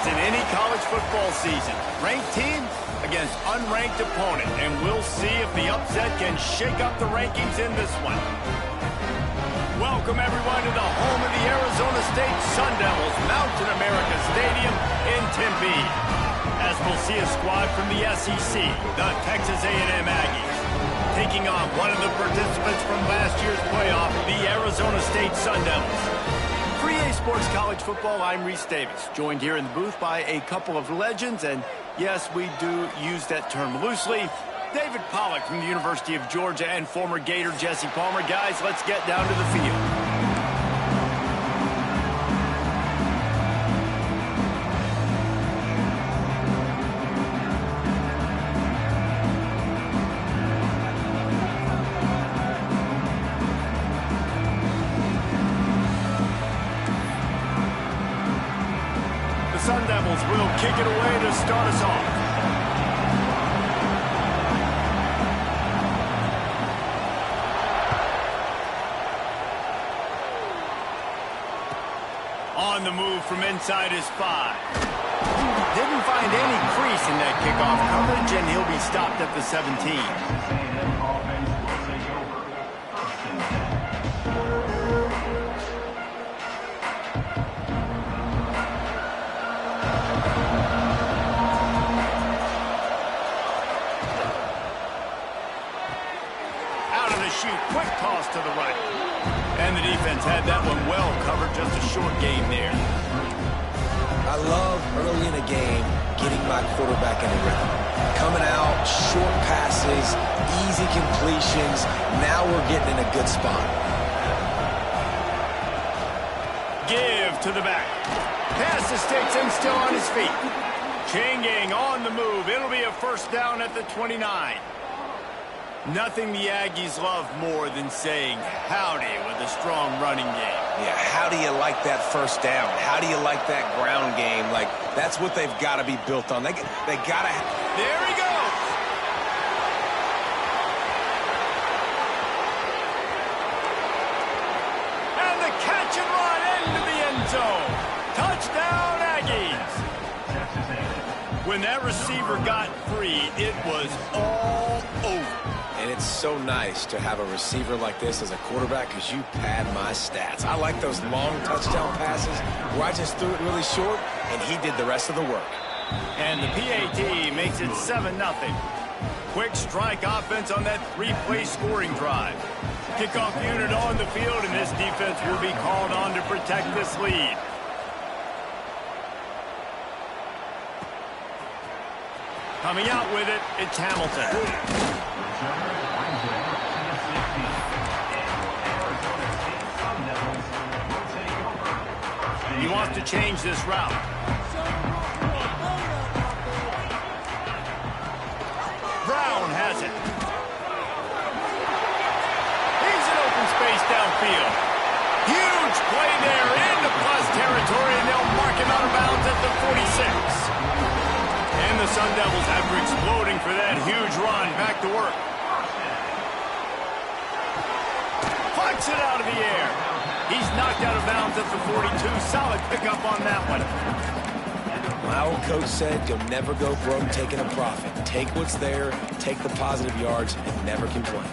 as in any college football season. Ranked team against unranked opponent, and we'll see if the upset can shake up the rankings in this one. Welcome, everyone, to the home of the Arizona State Sun Devils, Mountain America Stadium in Tempe. As we'll see a squad from the SEC, the Texas A&M Aggies, taking on one of the participants from last year's playoff, the Arizona State Sun Devils. For EA Sports College Football, I'm Reese Davis, joined here in the booth by a couple of legends, and yes, we do use that term loosely. David Pollack from the University of Georgia and former Gator Jesse Palmer. Guys, let's get down to the field. The Sun Devils will kick it away to start us off. On the move from inside his 5. Didn't find any crease in that kickoff coverage, and he'll be stopped at the 17. Out of the chute, quick toss to the right. And the defense had that one well covered, just a short game there. I love early in a game getting my quarterback in a rhythm. Coming out, short passes, easy completions. Now we're getting in a good spot. Give to the back. Pass to sticks and still on his feet. Changing on the move. It'll be a first down at the 29. Nothing the Aggies love more than saying howdy with a strong running game. Yeah, how do you like that first down? How do you like that ground game? Like, that's what they've got to be built on. They got to... There he goes! And the catch and run into the end zone. Touchdown, Aggies! When that receiver got free, it was all over. And it's so nice to have a receiver like this as a quarterback because you pad my stats. I like those long touchdown passes where I just threw it really short and he did the rest of the work. And the PAT makes it 7-0. Quick strike offense on that 3-play scoring drive. Kickoff unit on the field, and this defense will be called on to protect this lead. Coming out with it, it's Hamilton. He wants to change this route. Brown has it. He's in open space downfield. Huge play there into plus territory, and they'll mark him out of bounds at the 46. And the Sun Devils, after exploding for that huge run, back to work. Flicks it out of the air. He's knocked out of bounds at the 42. Solid pickup on that one. My old coach said, you'll never go broke taking a profit. Take what's there, take the positive yards, and never complain.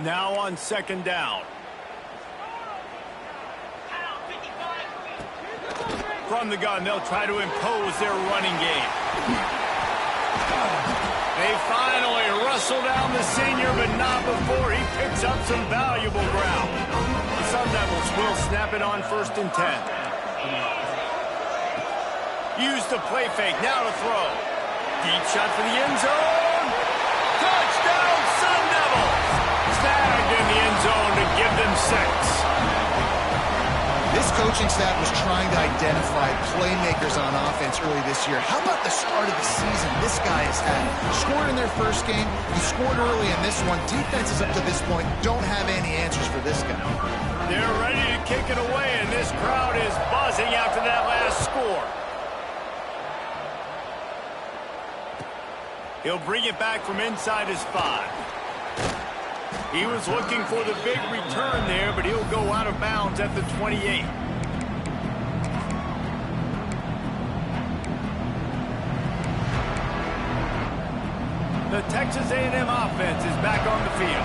Now on second down. From the gun, they'll try to impose their running game. They finally wrestle down the senior, but not before he picks up some valuable ground. The Sun Devils will snap it on 1st and 10. Use the play fake, now to throw. Deep shot for the end zone. Touchdown, Sun Devils! Snagged in the end zone to give them 6. This coaching staff was trying to identify playmakers on offense early this year. How about the start of the season this guy has had? Scored in their first game. He scored early in this one. Defenses up to this point don't have any answers for this guy. They're ready to kick it away, and this crowd is buzzing after that last score. He'll bring it back from inside his 5. He was looking for the big return there, but he'll go out of bounds at the 28. The Texas A&M offense is back on the field.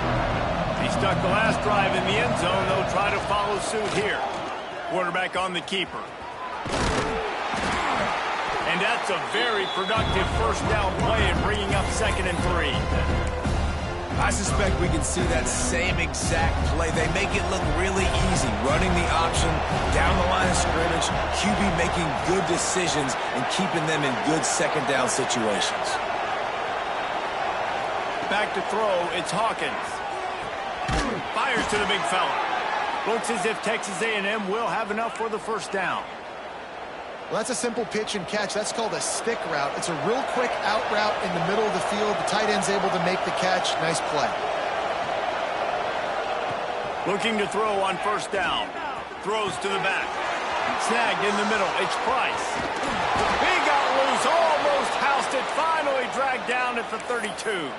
He stuck the last drive in the end zone. They'll try to follow suit here. Quarterback on the keeper. And that's a very productive first down play and bringing up 2nd and 3. I suspect we can see that same exact play. They make it look really easy, running the option down the line of scrimmage, QB making good decisions and keeping them in good second down situations. Back to throw, it's Hawkins. Fires to the big fella. Looks as if Texas A&M will have enough for the first down. Well, that's a simple pitch and catch. That's called a stick route. It's a real quick out route in the middle of the field. The tight end's able to make the catch. Nice play. Looking to throw on first down. Throws to the back. Snagged in the middle. It's Price. He got loose. Almost housed it. Finally dragged down at the 32.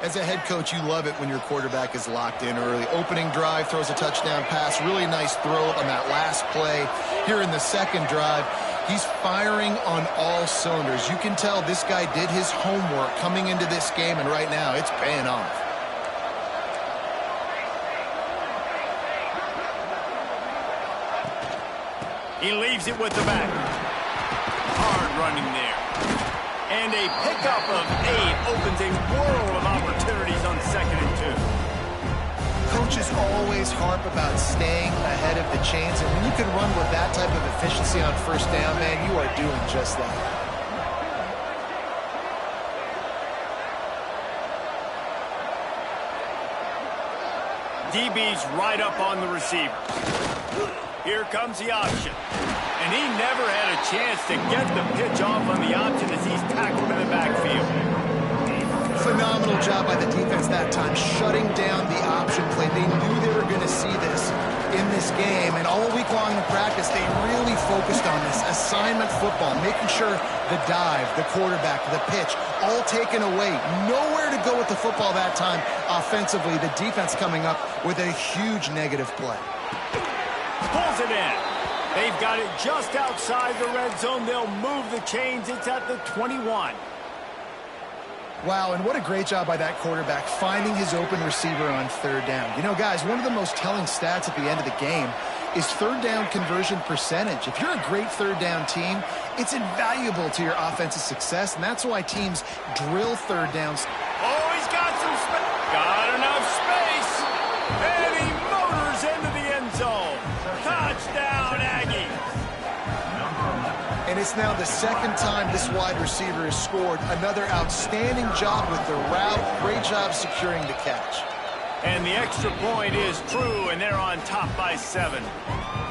As a head coach, you love it when your quarterback is locked in early. Opening drive, throws a touchdown pass. Really nice throw on that last play. Here in the second drive, he's firing on all cylinders. You can tell this guy did his homework coming into this game, and right now it's paying off. He leaves it with the back. Hard running there. And a pickup of 8 opens a world of opportunities on 2nd and 2. Coaches always harp about staying ahead of the chains, and when you can run with that type of efficiency on first down, man, you are doing just that. DB's right up on the receiver. Here comes the option. And he never had a chance to get the pitch off on the option as he's tackled in the backfield. Phenomenal job by the defense that time, shutting down the option play. They knew they were going to see this in this game, and all week long in practice, they really focused on this assignment football, making sure the dive, the quarterback, the pitch, all taken away. Nowhere to go with the football that time offensively. The defense coming up with a huge negative play. Pulls it in. They've got it just outside the red zone. They'll move the chains. It's at the 21. Wow, and what a great job by that quarterback finding his open receiver on third down. You know, guys, one of the most telling stats at the end of the game is third down conversion percentage. If you're a great third down team, it's invaluable to your offensive success, and that's why teams drill third downs. Oh, he's got some space. Got enough space. And he motors into the end zone. Touchdown, Aggie. And it's now the second time this wide receiver has scored. Another outstanding job with the route. Great job securing the catch. And the extra point is true, and they're on top by 7.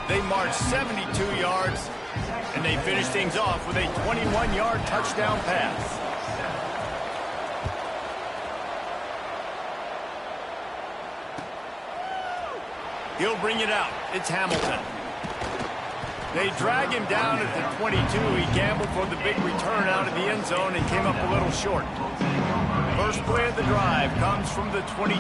They marched 72 yards, and they finish things off with a 21-yard touchdown pass. He'll bring it out. It's Hamilton. They drag him down at the 22. He gambled for the big return out of the end zone and came up a little short. First play of the drive comes from the 22.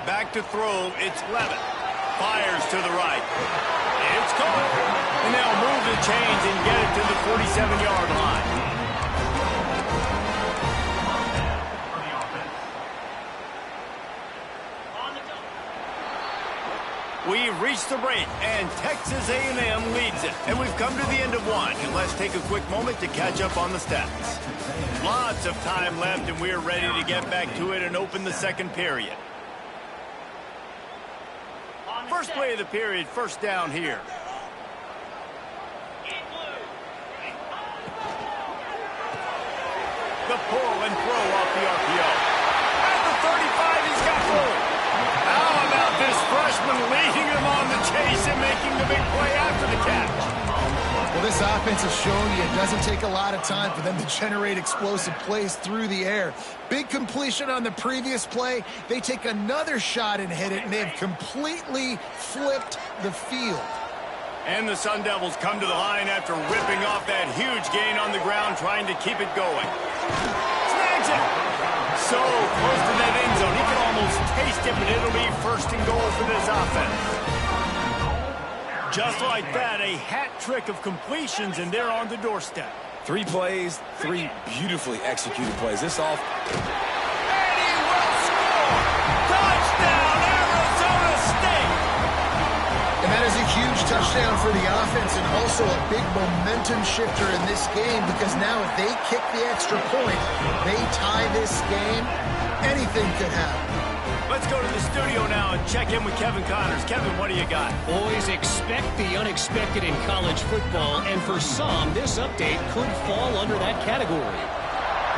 Back to throw, it's Levitt. Fires to the right. It's caught. And they'll move the chains and get it to the 47-yard line. We've reached the break, and Texas A&M leads it. And we've come to the end of one. And let's take a quick moment to catch up on the stats. Lots of time left, and we're ready to get back to it and open the second period. First play of the period, first down here. The pull and throw off the RPO. At the 35, he's got through. How about this freshman leading him on the chase and making the big play after the catch? Well, this offense has shown you it doesn't take a lot of time for them to generate explosive plays through the air. Big completion on the previous play. They take another shot and hit it, and they've completely flipped the field. And the Sun Devils come to the line after ripping off that huge gain on the ground, trying to keep it going. Snags it! So close to that end zone. He can almost taste it, but it'll be first and goal for this offense. Just like that, a hat trick of completions, and they're on the doorstep. 3 plays, 3 beautifully executed plays. This off. And he will score! Touchdown, Arizona State! And that is a huge touchdown for the offense and also a big momentum shifter in this game, because now if they kick the extra point, they tie this game, anything could happen. Let's go to the studio now and check in with Kevin Connors. Kevin, what do you got? Always expect the unexpected in college football, and for some, this update could fall under that category.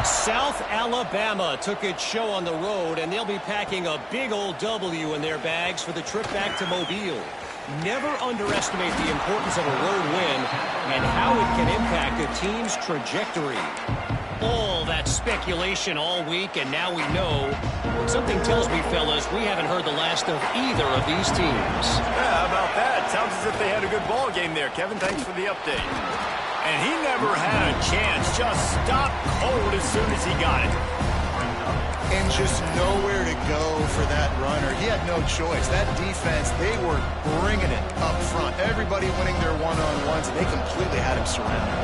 South Alabama took its show on the road, and they'll be packing a big old W in their bags for the trip back to Mobile. Never underestimate the importance of a road win and how it can impact a team's trajectory. All that speculation all week, and now we know. Something tells me, fellas, we haven't heard the last of either of these teams. Yeah, how about that? Sounds as if they had a good ball game there. Kevin, thanks for the update. And he never had a chance. Just stopped cold as soon as he got it. And just nowhere to go for that runner. He had no choice. That defense, they were bringing it up front. Everybody winning their one-on-ones, and they completely had him surrounded.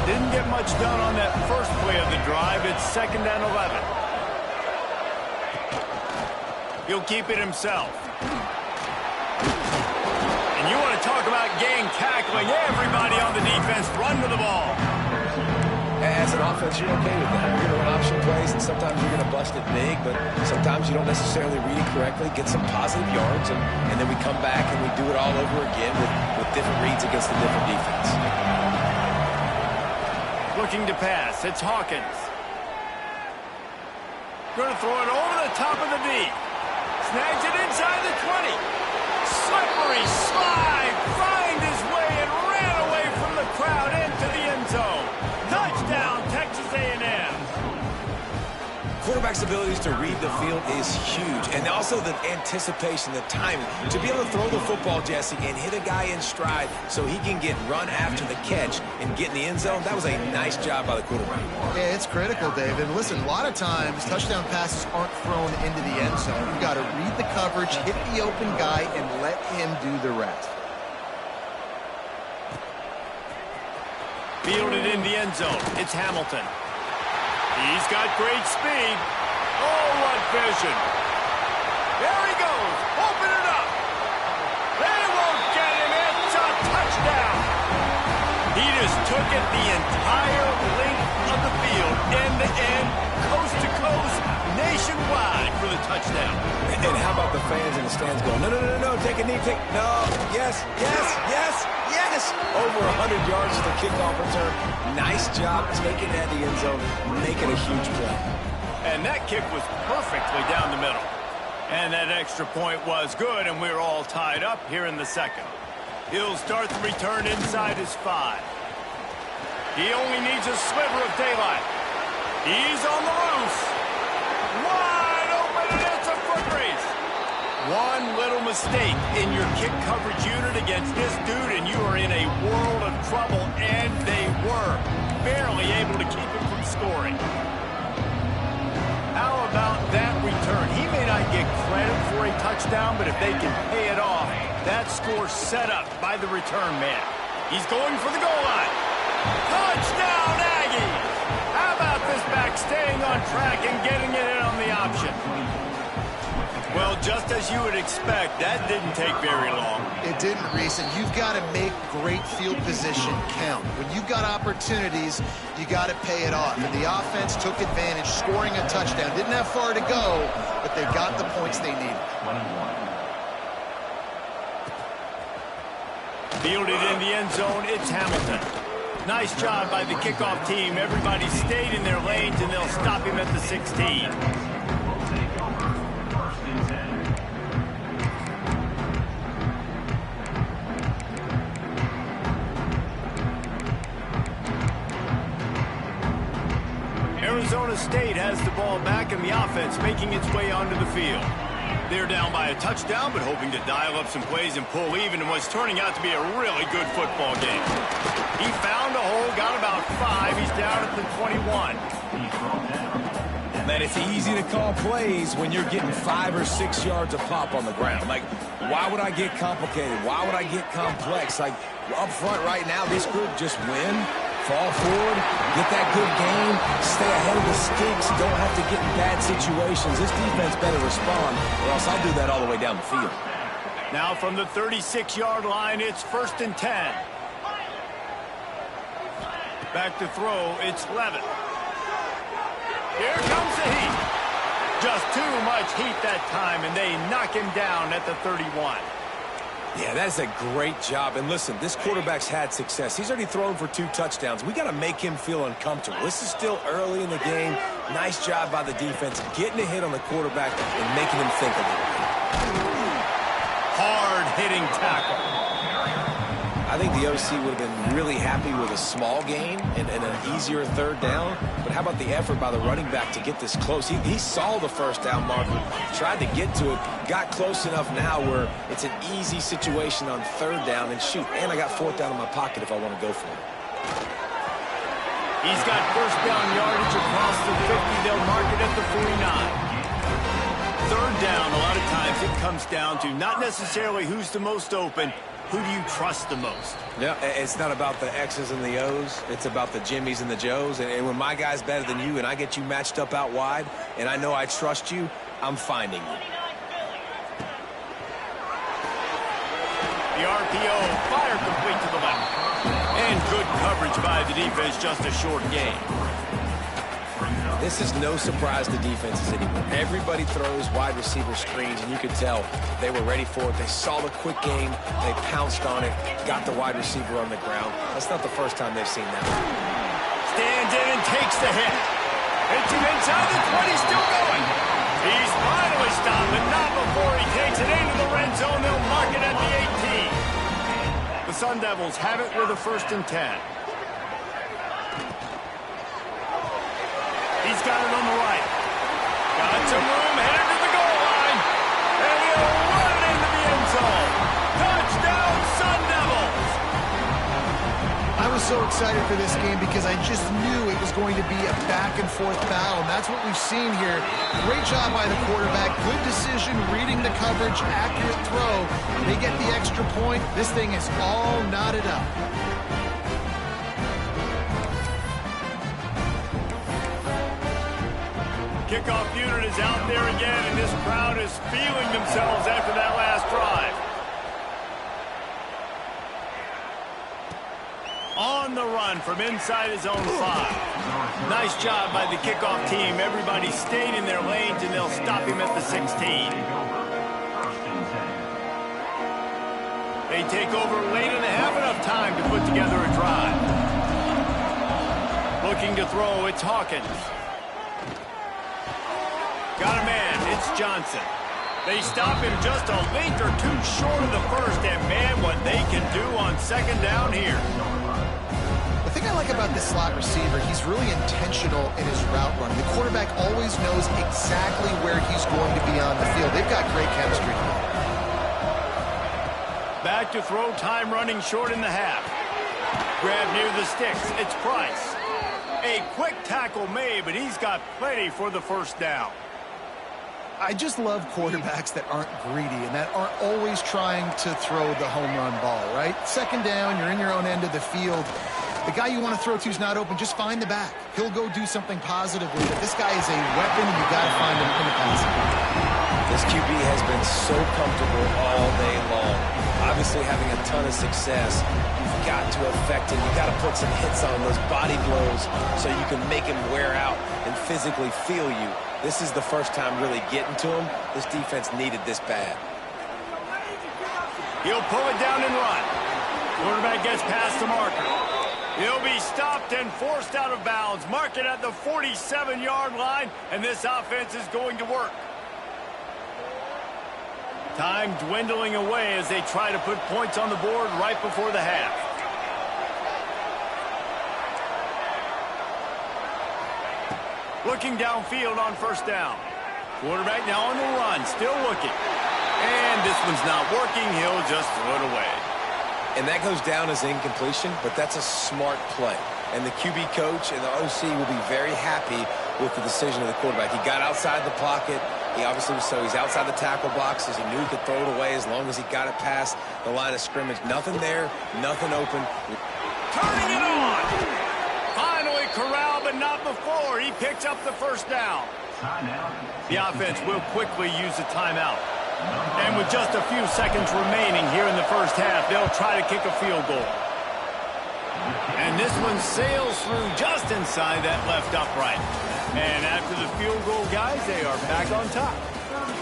Didn't get much done on that first play of the drive. It's 2nd and 11. He'll keep it himself. And you want to talk about gang tackling. Everybody on the defense run to the ball. As an offense, you're okay with that. You're going to run option plays, and sometimes you're going to bust it big, but sometimes you don't necessarily read it correctly, get some positive yards, and then we come back and we do it all over again with different reads against a different defense. Looking to pass. It's Hawkins. Going to throw it over the top of the D. Snags it inside the 20. Slippery slide. Find his way and ran away from the crowd into the end zone. Touchdown, Texas A&M. Quarterback's abilities to read the field is huge, and also the anticipation, the timing. To be able to throw the football, Jesse, and hit a guy in stride so he can get run after the catch and get in the end zone, that was a nice job by the quarterback. Yeah, it's critical, Dave. And listen, a lot of times touchdown passes aren't thrown into the end zone. You've got to read the coverage, hit the open guy, and let him do the rest. Fielded in the end zone. It's Hamilton. He's got great speed. Oh, what vision. There he goes. Open it up. They won't get him. It's a touchdown. He just took it the entire length of the field, end to end, coast to coast, nationwide for the touchdown. And how about the fans in the stands going, no, take a knee, no, yes. Over 100 yards to the kickoff return. Nice job taking that to the end zone, making a huge play. And that kick was perfectly down the middle. And that extra point was good, and we're all tied up here in the second. He'll start the return inside his 5. He only needs a sliver of daylight. He's on the loose. Wide open, and it's a foot race. One little mistake in your kick coverage unit against this dude, and you are in a world of trouble, and they were barely able to keep him from scoring. How about that return? He may not get credit for a touchdown, but if they can pay it off, that score's set up by the return man. He's going for the goal line. Touchdown, Aggies! How about this back staying on track and getting it in on the option? Well, just as you would expect, that didn't take very long. It didn't, Reese, and you've got to make great field position count. When you've got opportunities, you got to pay it off. And the offense took advantage, scoring a touchdown. Didn't have far to go, but they got the points they needed. Fielded in the end zone, it's Hamilton. Nice job by the kickoff team. Everybody stayed in their lanes, and they'll stop him at the 16. Arizona State has the ball back, and the offense making its way onto the field. They're down by a touchdown, but hoping to dial up some plays and pull even in what's turning out to be a really good football game. He found a hole, got about 5. He's down at the 21. Man, it's easy to call plays when you're getting 5 or 6 yards of pop on the ground. Like, why would I get complicated? Why would I get complex? Like, up front right now, this group just win, fall forward, get that good game, stay ahead of the sticks, don't have to get in bad situations. This defense better respond, or else I'll do that all the way down the field. Now from the 36-yard line, it's 1st and 10. Back to throw, it's Levitt. Here comes the heat. Just too much heat that time, and they knock him down at the 31. Yeah, that's a great job. And listen, this quarterback's had success. He's already thrown for 2 touchdowns. We got to make him feel uncomfortable. This is still early in the game. Nice job by the defense getting a hit on the quarterback and making him think a little bit. Hard-hitting tackle. I think the OC would have been really happy with a small gain and an easier 3rd down. But how about the effort by the running back to get this close? He saw the 1st down marker, tried to get to it, got close enough now where it's an easy situation on 3rd down. And shoot, and I got 4th down in my pocket if I want to go for it. He's got 1st down yardage across the 50. They'll mark it at the 49. 3rd down, a lot of times it comes down to not necessarily who's the most open, who do you trust the most? Yeah, it's not about the X's and the O's. It's about the Jimmies and the Joes. And when my guy's better than you and I get you matched up out wide and I know I trust you, I'm finding you. The RPO, fire complete to the left. And good coverage by the defense, just a short gain. This is no surprise to defenses anymore. Everybody throws wide receiver screens, and you could tell they were ready for it. They saw the quick game. They pounced on it, got the wide receiver on the ground. That's not the first time they've seen that. Stands in and takes the hit. It's inside the 20, still going. He's finally stopped, but not before he takes it into the red zone. They'll mark it at the 18. The Sun Devils have it with a 1st and 10. He's got it on the right. Got some room, headed to the goal line. And he'll run it into the end zone. Touchdown, Sun Devils! I was so excited for this game because I just knew it was going to be a back-and-forth battle, and that's what we've seen here. Great job by the quarterback. Good decision, reading the coverage, accurate throw. They get the extra point. This thing is all knotted up. Kickoff unit is out there again, and this crowd is feeling themselves after that last drive. On the run from inside his own 5. Nice job by the kickoff team. Everybody stayed in their lanes, and they'll stop him at the 16. They take over late and have enough time to put together a drive. Looking to throw, it's Hawkins. Got a man, it's Johnson. They stop him just a length or 2 short of the 1st, and man, what they can do on 2nd down here. The thing I like about this slot receiver, he's really intentional in his route run. The quarterback always knows exactly where he's going to be on the field. They've got great chemistry. Back to throw, time running short in the half. Grab near the sticks, it's Price. A quick tackle made, but he's got plenty for the 1st down. I just love quarterbacks that aren't greedy and that aren't always trying to throw the home run ball, right? 2nd down, you're in your own end of the field. The guy you want to throw to is not open. Just find the back. He'll go do something positively. But this guy is a weapon. You got to find him in the passing game. This QB has been so comfortable all day long. Obviously having a ton of success. You've got to affect him. You've got to put some hits on those body blows so you can make him wear out and physically feel you. This is the first time really getting to him. This defense needed this bad. He'll pull it down and run. Quarterback gets past the marker. He'll be stopped and forced out of bounds. Mark it at the 47-yard line, and this offense is going to work. Time dwindling away as they try to put points on the board right before the half. Looking downfield on 1st down. Quarterback now on the run, still looking. And this one's not working. He'll just throw it away. And that goes down as incompletion, but that's a smart play. And the QB coach and the OC will be very happy with the decision of the quarterback. He got outside the pocket. He obviously was so he's outside the tackle boxes. He knew he could throw it away as long as he got it past the line of scrimmage. Nothing there, nothing open. Turning it on. Finally corralled, but not before. He picks up the first down. The offense will quickly use a timeout. And with just a few seconds remaining here in the first half, they'll try to kick a field goal. And this one sails through just inside that left upright. And after the field goal, guys, they are back on top.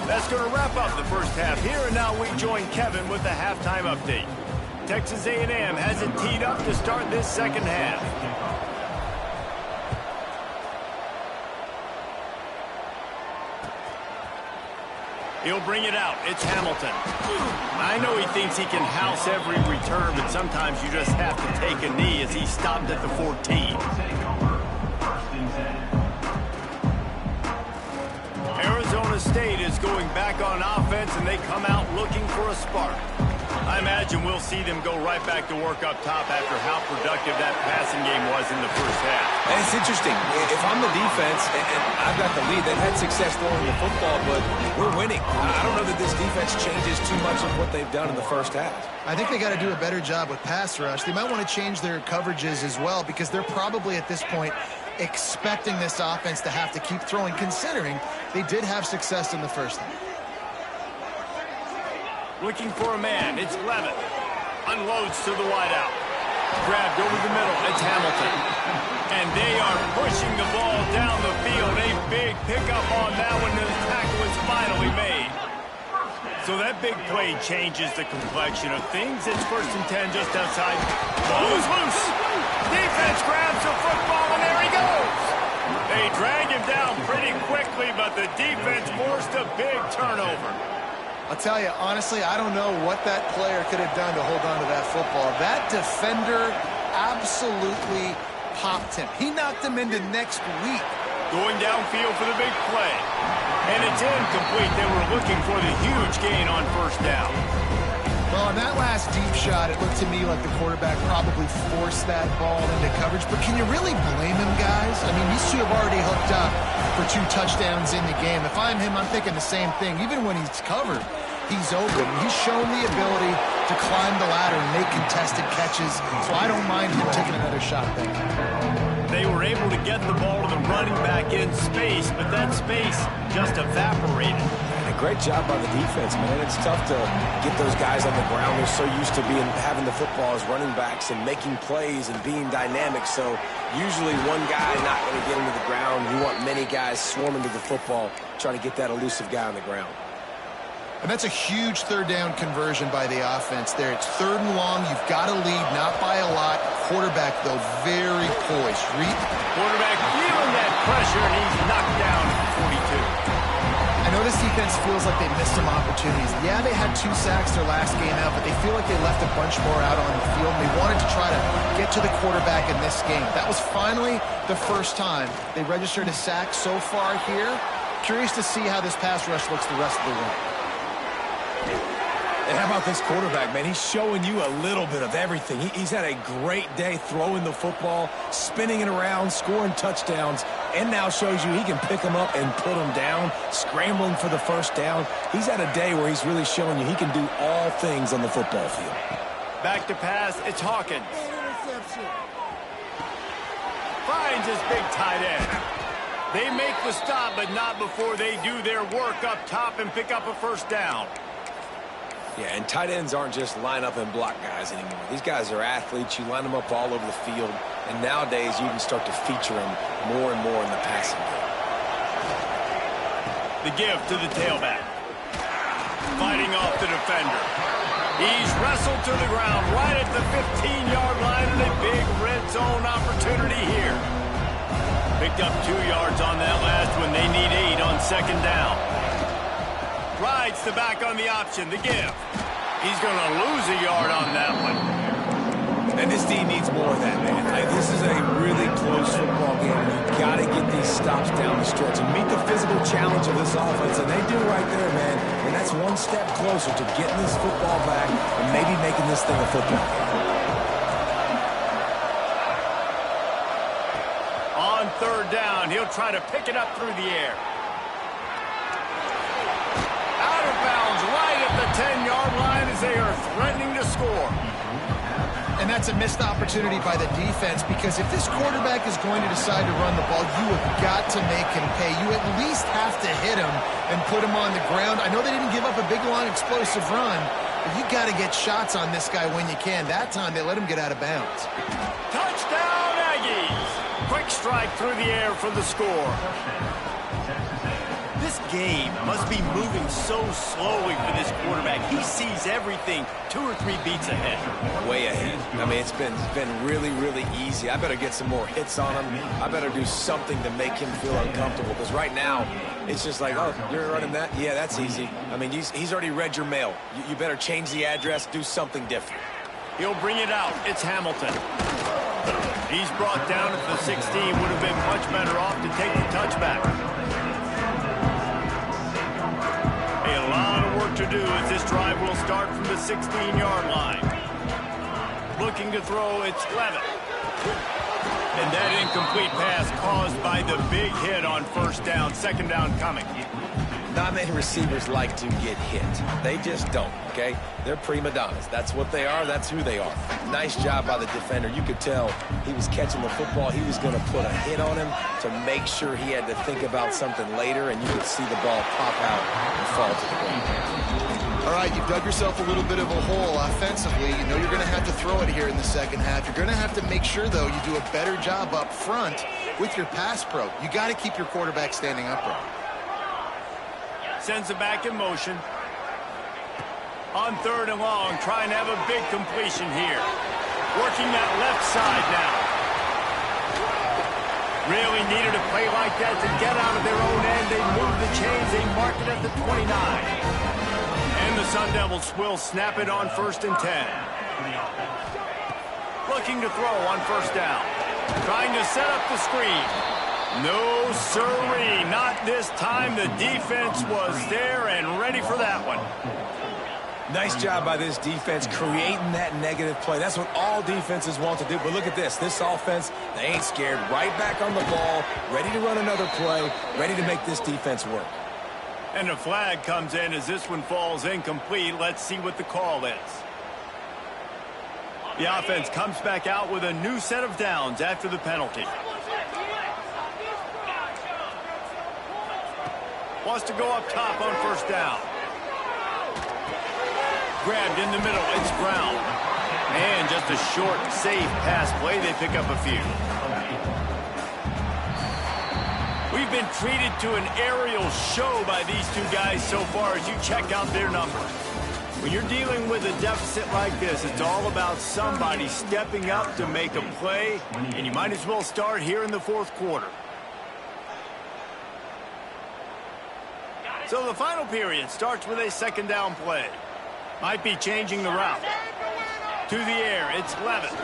That's going to wrap up the first half here. And now we join Kevin with the halftime update. Texas A&M has it teed up to start this second half. He'll bring it out. It's Hamilton. I know he thinks he can house every return, but sometimes you just have to take a knee as he stopped at the 14. Arizona State is going back on offense, and they come out looking for a spark. I imagine we'll see them go right back to work up top after how productive that passing game was in the first half. And it's interesting. If I'm the defense and I've got the lead, they've had success throwing the football, but we're winning. I don't know that this defense changes too much of what they've done in the first half. I think they got to do a better job with pass rush. They might want to change their coverages as well because they're probably at this point expecting this offense to have to keep throwing, considering they did have success in the first half. Looking for a man. It's Levitt. Unloads to the wideout. Grabbed over the middle. It's Hamilton. And they are pushing the ball down the field. A big pickup on that one. The tackle is finally made. So that big play changes the complexion of things. It's 1st and 10 just outside. Ball is loose. Defense grabs the football, and there he goes. They drag him down pretty quickly, but the defense forced a big turnover. I'll tell you, honestly, I don't know what that player could have done to hold on to that football. That defender absolutely popped him. He knocked him into next week. Going downfield for the big play. And it's incomplete. They were looking for the huge gain on 1st down. Well, on that last deep shot, it looked to me like the quarterback probably forced that ball into coverage. But can you really blame him, guys? I mean, these two have already hooked up for 2 touchdowns in the game. If I'm him, I'm thinking the same thing. Even when he's covered, he's open. He's shown the ability to climb the ladder and make contested catches. So I don't mind him taking another shot there. They were able to get the ball to the running back in space, but that space just evaporated. And a great job by the defense, man. It's tough to get those guys on the ground. They're so used to having the football as running backs and making plays and being dynamic. So usually one guy not going to get into the ground. You want many guys swarming to the football, trying to get that elusive guy on the ground. And that's a huge 3rd down conversion by the offense there. It's 3rd and long. You've got to lead, not by a lot. Quarterback, though, very poised. Quarterback feeling that pressure, and he's knocked down at 42. I know this defense feels like they missed some opportunities. Yeah, they had 2 sacks their last game out, but they feel like they left a bunch more out on the field, and they wanted to try to get to the quarterback in this game. That was finally the first time they registered a sack so far here. Curious to see how this pass rush looks the rest of the way. And how about this quarterback, man? He's showing you a little bit of everything. He's had a great day throwing the football, spinning it around, scoring touchdowns, and now shows you he can pick them up and put them down, scrambling for the 1st down. He's had a day where he's really showing you he can do all things on the football field. Back to pass, it's Hawkins. Finds his big tight end. They make the stop, but not before they do their work up top and pick up a 1st down. Yeah, and tight ends aren't just line up and block guys anymore. These guys are athletes. You line them up all over the field, and nowadays you can start to feature them more and more in the passing game. The give to the tailback. Fighting off the defender. He's wrestled to the ground right at the 15-yard line, and a big red zone opportunity here. Picked up 2 yards on that last one. They need 8 on 2nd down. Rides the back on the option, the give. He's going to lose a yard on that one. And this D needs more of that, man. This is a really close football game. You've got to get these stops down the stretch and meet the physical challenge of this offense, and they do right there, man. And that's one step closer to getting this football back and maybe making this thing a football game. On third down, he'll try to pick it up through the air. Out of bounds, right at the 10-yard line as they are threatening to score. And that's a missed opportunity by the defense, because if this quarterback is going to decide to run the ball, you have got to make him pay. You at least have to hit him and put him on the ground. I know they didn't give up a big, long, explosive run, but you got to get shots on this guy when you can. That time, they let him get out of bounds. Touchdown, Aggies! Quick strike through the air for the score. This game must be moving so slowly for this quarterback. He sees everything 2 or 3 beats ahead. Way ahead. I mean, it's been really, really easy. I better get some more hits on him. I better do something to make him feel uncomfortable, because right now, it's just like, oh, you're running that? Yeah, that's easy. I mean, he's already read your mail. You better change the address, do something different. He'll bring it out. It's Hamilton. He's brought down at the 16. Would have been much better off to take the touchback. A lot of work to do as this drive will start from the 16-yard line. Looking to throw, it's Levitt. And that incomplete pass caused by the big hit on first down. Second down coming. Not many receivers like to get hit. They just don't, okay? They're prima donnas. That's what they are. That's who they are. Nice job by the defender. You could tell he was catching the football. He was going to put a hit on him to make sure he had to think about something later, and you could see the ball pop out and fall to the ground. All right, you've dug yourself a little bit of a hole offensively. You know you're going to have to throw it here in the second half. You're going to have to make sure, though, you do a better job up front with your pass pro. You got to keep your quarterback standing upright. Sends it back in motion. On third and long, trying to have a big completion here. Working that left side now. Really needed a play like that to get out of their own end. They move the chains. They mark it at the 29. And the Sun Devils will snap it on 1st and 10. Looking to throw on first down. Trying to set up the screen. No, sirree, not this time. The defense was there and ready for that one. Nice job by this defense creating that negative play. That's what all defenses want to do. But look at this. This offense, they ain't scared. Right back on the ball, ready to run another play, ready to make this defense work. And a flag comes in as this one falls incomplete. Let's see what the call is. The offense comes back out with a new set of downs after the penalty. Wants to go up top on first down. Grabbed in the middle. It's Brown. And just a short, safe pass play. They pick up a few. We've been treated to an aerial show by these two guys so far as you check out their numbers. When you're dealing with a deficit like this, it's all about somebody stepping up to make a play, and you might as well start here in the fourth quarter. So the final period starts with a second down play. Might be changing the route. To the air, it's Levitt.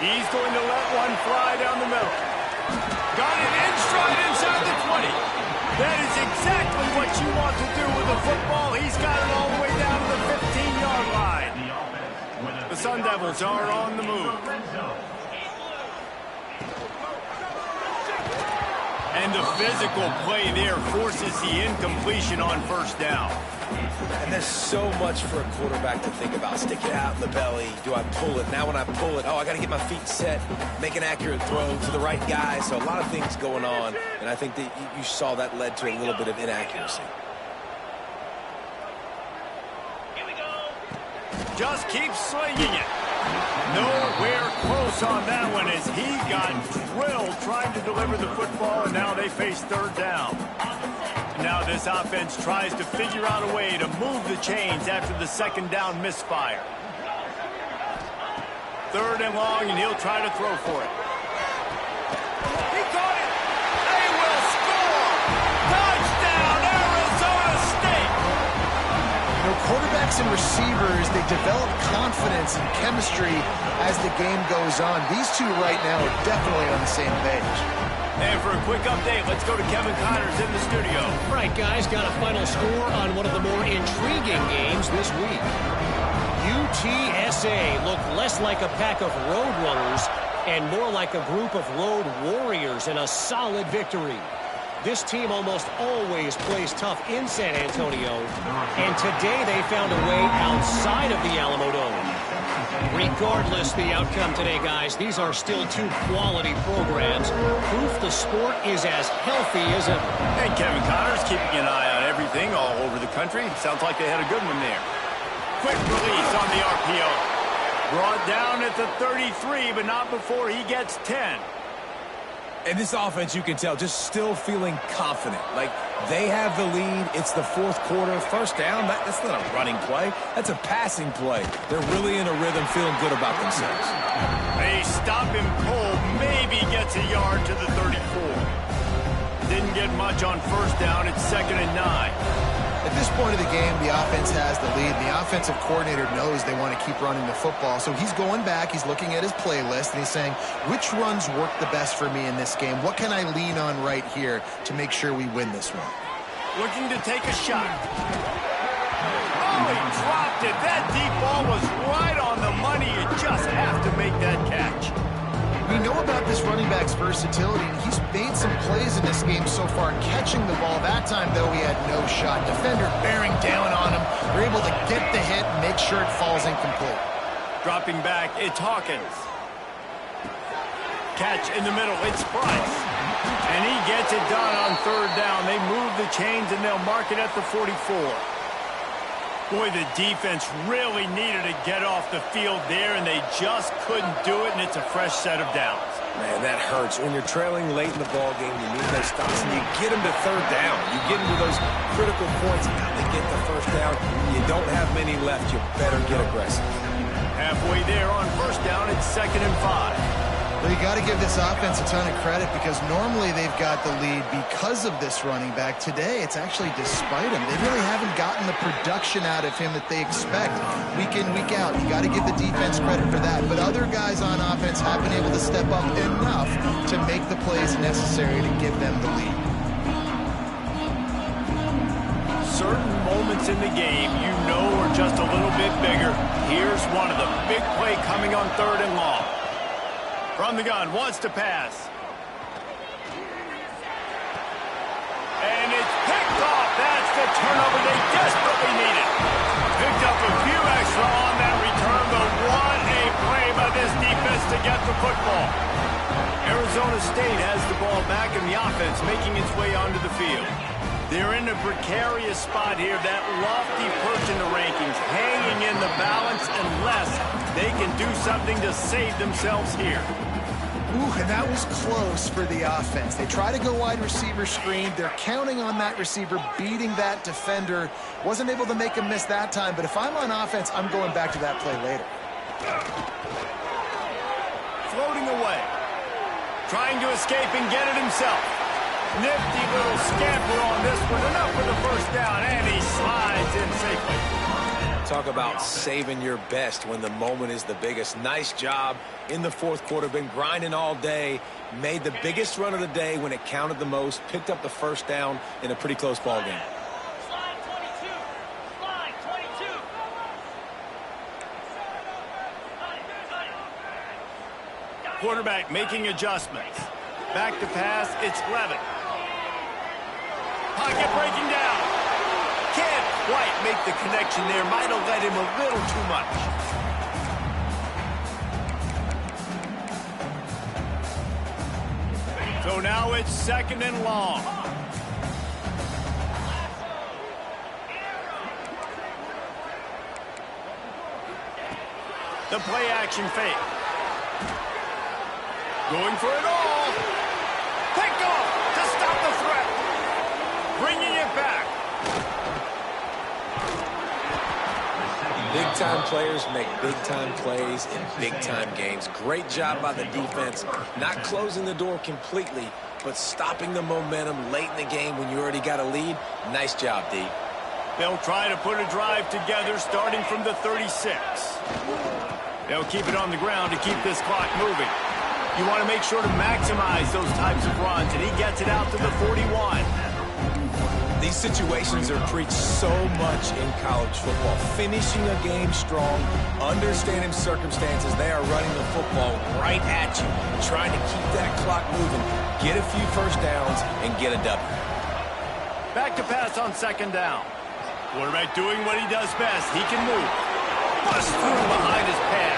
He's going to let one fly down the middle. Got it in stride inside the 20. That is exactly what you want to do with a football. He's got it all the way down to the 15-yard line. The Sun Devils are on the move. And the physical play there forces the incompletion on first down. And there's so much for a quarterback to think about. Stick it out in the belly. Do I pull it? Now when I pull it, oh, I got to get my feet set, make an accurate throw to the right guy. So a lot of things going on, and I think that you saw that led to a little bit of inaccuracy. Just keep slinging it. Nowhere close on that one as he got drilled trying to deliver the football, and now they face third down. And now this offense tries to figure out a way to move the chains after the second down misfire. Third and long, and he'll try to throw for it. He caught it. They will score. Touchdown, Arizona State. You know, quarterbacks and receivers, they develop confidence confidence and chemistry as the game goes on. These two right now are definitely on the same page. And for a quick update, let's go to Kevin Connors in the studio. All right, guys, got a final score on one of the more intriguing games this week. UTSA looked less like a pack of road runners and more like a group of road warriors in a solid victory. This team almost always plays tough in San Antonio, and today they found a way outside of the Alamo Dome. Regardless the outcome today, guys, these are still two quality programs. Proof the sport is as healthy as ever. And Kevin Connors keeping an eye on everything all over the country. Sounds like they had a good one there. Quick release on the RPO. Brought down at the 33, but not before he gets 10. And this offense, you can tell, just still feeling confident. Like, they have the lead. It's the fourth quarter. First down, that's not a running play. That's a passing play. They're really in a rhythm, feeling good about themselves. They stop him cold. Maybe gets a yard to the 34. Didn't get much on first down. It's 2nd and 9. At this point of the game, the offense has the lead. The offensive coordinator knows they want to keep running the football. So he's going back, he's looking at his playlist, and he's saying, which runs work the best for me in this game? What can I lean on right here to make sure we win this one? Looking to take a shot. Oh, he dropped it. That deep ball was right on the money. You just have to make that catch. We know about this running back's versatility, and he's made some plays in this game so far, catching the ball. That time, though, he had no shot. Defender bearing down on him. They're able to get the hit and make sure it falls incomplete. Dropping back, it's Hawkins. Catch in the middle, it's Price. And he gets it done on third down. They move the chains, and they'll mark it at the 44. Boy, the defense really needed to get off the field there, and they just couldn't do it, and it's a fresh set of downs. Man, that hurts. When you're trailing late in the ball game, you need those stops, and you get them to third down. You get into those critical points, and they get the first down. You don't have many left. You better get aggressive. Halfway there on first down, it's 2nd and 5. Well, you got to give this offense a ton of credit because normally they've got the lead because of this running back. Today, it's actually despite him. They really haven't gotten the production out of him that they expect week in, week out. You got to give the defense credit for that. But other guys on offense have been able to step up enough to make the plays necessary to give them the lead. Certain moments in the game you know are just a little bit bigger. Here's one of them. Big play coming on 3rd and long. From the gun, wants to pass. And it's picked off. That's the turnover they desperately needed. Picked up a few extra on that return, but what a play by this defense to get the football. Arizona State has the ball back in the offense, making its way onto the field. They're in a precarious spot here, that lofty perch in the rankings, hanging in the balance unless they can do something to save themselves here. Ooh, and that was close for the offense. They try to go wide receiver screen. They're counting on that receiver beating that defender. Wasn't able to make him miss that time, but if I'm on offense, I'm going back to that play later. Floating away. Trying to escape and get it himself. Nifty little scamper on this one. Enough for the first down, and he slides in safely. Talk about saving your best when the moment is the biggest. Nice job in the fourth quarter. Been grinding all day. Made the biggest run of the day when it counted the most. Picked up the first down in a pretty close ball game. Slide 22. Slide 22. Quarterback making adjustments. Back to pass, it's Levin. Pocket breaking down. Can't quite make the connection there. Might have let him a little too much. So now it's 2nd and long. The play action fake. Going for it all. Picked off to stop the threat. Bringing it back. Big-time players make big-time plays in big-time games. Great job by the defense, not closing the door completely, but stopping the momentum late in the game when you already got a lead. Nice job, D. They'll try to put a drive together starting from the 36. They'll keep it on the ground to keep this clock moving. You want to make sure to maximize those types of runs, and he gets it out to the 41. These situations are preached so much in college football. Finishing a game strong, understanding circumstances. They are running the football right at you, trying to keep that clock moving, get a few first downs, and get a W. Back to pass on second down. Quarterback doing what he does best. He can move. Bust through behind his pad.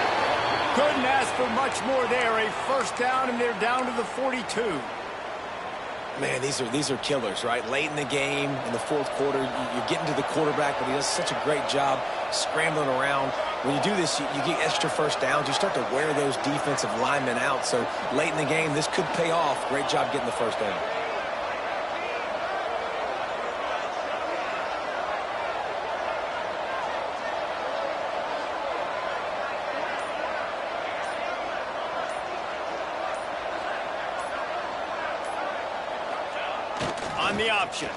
Couldn't ask for much more there. A first down, and they're down to the 42. Man, these are killers, right? Late in the game, in the fourth quarter, you're getting to the quarterback, but he does such a great job scrambling around. When you do this, you get extra first downs. You start to wear those defensive linemen out. So late in the game, this could pay off. Great job getting the first down. On the option.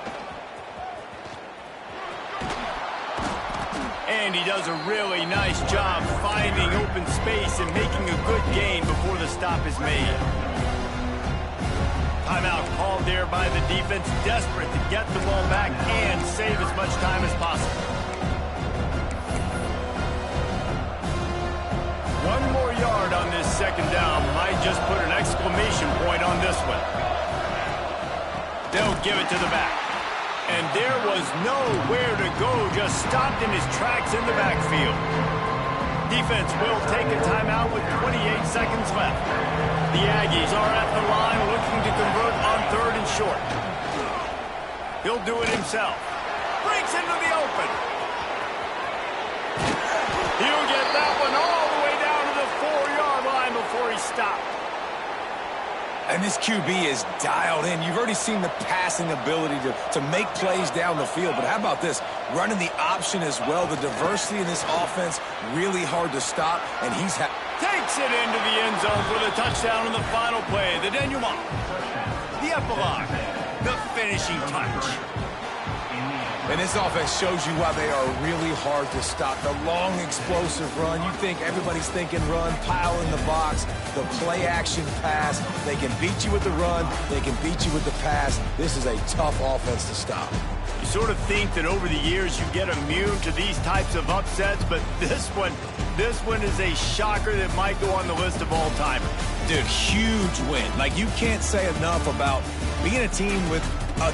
And he does a really nice job finding open space and making a good gain before the stop is made. Timeout called there by the defense, desperate to get the ball back and save as much time as possible. One more yard on this second down might just put an exclamation point on this one. They'll give it to the back. And there was nowhere to go, just stopped in his tracks in the backfield. Defense will take a timeout with 28 seconds left. The Aggies are at the line looking to convert on third and short. He'll do it himself. Breaks into the open. He'll get that one all the way down to the 4-yard line before he stopped. And this QB is dialed in. You've already seen the passing ability to make plays down the field. But how about this? Running the option as well. The diversity in this offense, really hard to stop. And he's takes it into the end zone for the touchdown on the final play. The denouement. The epilogue. The finishing touch. And this offense shows you why they are really hard to stop. The long, explosive run. You think everybody's thinking run, pile in the box, the play-action pass. They can beat you with the run. They can beat you with the pass. This is a tough offense to stop. You sort of think that over the years you get immune to these types of upsets, but this one is a shocker that might go on the list of all-timers. Dude, huge win. Like, you can't say enough about being a team with a